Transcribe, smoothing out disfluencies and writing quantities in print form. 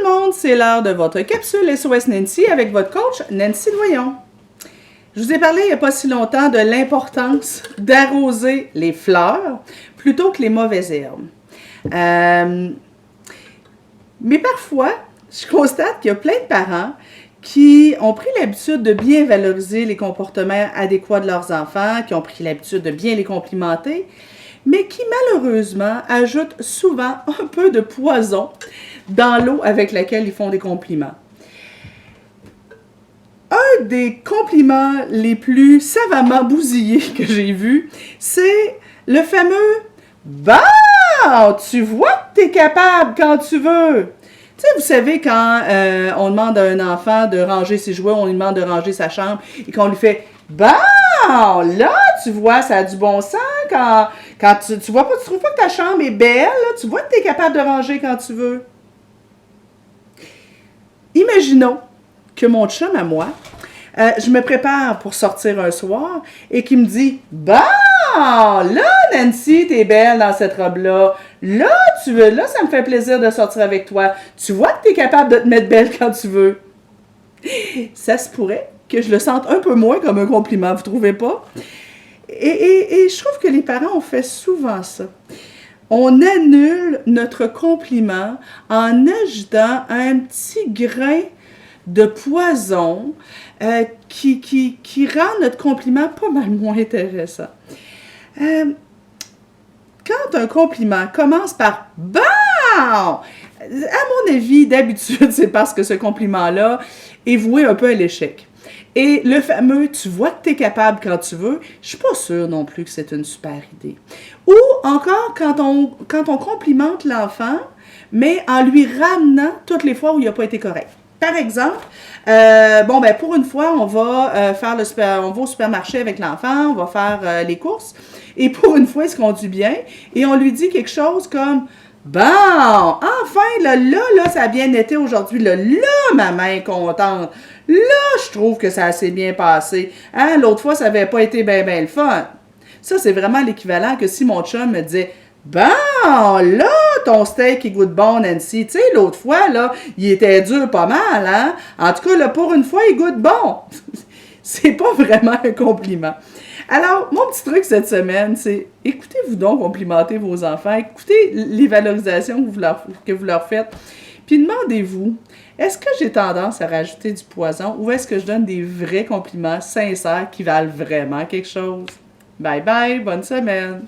monde, c'est l'heure de votre capsule SOS Nancy avec votre coach Nancy Doyon. Je vous ai parlé il n'y a pas si longtemps de l'importance d'arroser les fleurs plutôt que les mauvaises herbes. Mais parfois, je constate qu'il y a plein de parents qui ont pris l'habitude de bien valoriser les comportements adéquats de leurs enfants, qui ont pris l'habitude de bien les complimenter, mais qui malheureusement ajoutent souvent un peu de poison dans l'eau avec laquelle ils font des compliments. Un des compliments les plus savamment bousillés que j'ai vu, c'est le fameux « Bon, tu vois que tu es capable quand tu veux ». Tu sais, vous savez, quand on demande à un enfant de ranger ses jouets, on lui demande de ranger sa chambre, et qu'on lui fait « Bon, là, tu vois, ça a du bon sens, quand tu vois pas, tu trouves pas que ta chambre est belle, là, tu vois que tu es capable de ranger quand tu veux. » Imaginons que mon chum à moi, je me prépare pour sortir un soir et qu'il me dit « Bon, là, Nancy, t'es belle dans cette robe-là. Là, tu veux, là, ça me fait plaisir de sortir avec toi. Tu vois que t'es capable de te mettre belle quand tu veux. » Ça se pourrait que je le sente un peu moins comme un compliment, vous trouvez pas? Et je trouve que les parents ont fait souvent ça. On annule notre compliment en ajoutant un petit grain de poison qui rend notre compliment pas mal moins intéressant. Quand un compliment commence par « Bon », à mon avis, d'habitude, c'est parce que ce compliment-là est voué un peu à l'échec. Et le fameux « tu vois que tu es capable quand tu veux », je suis pas sûre non plus que c'est une super idée. Ou encore, quand on complimente l'enfant, mais en lui ramenant toutes les fois où il n'a pas été correct. Par exemple, pour une fois, on va on va au supermarché avec l'enfant, on va faire les courses, et pour une fois, il se conduit bien, et on lui dit quelque chose comme « Bon, enfin, là, ça a bien été aujourd'hui, là, ma main est contente, là, je trouve que ça a assez bien passé, hein, l'autre fois, ça n'avait pas été bien le fun. » Ça, c'est vraiment l'équivalent que si mon chum me disait « Bon, là, ton steak, il goûte bon, Nancy. Tu sais, l'autre fois, là, il était dur pas mal, hein? En tout cas, là, pour une fois, il goûte bon. » C'est pas vraiment un compliment. Alors, mon petit truc cette semaine, c'est écoutez-vous donc complimenter vos enfants, écoutez les valorisations que vous leur faites, puis demandez-vous, est-ce que j'ai tendance à rajouter du poison ou est-ce que je donne des vrais compliments sincères qui valent vraiment quelque chose? Bye bye, bonne semaine!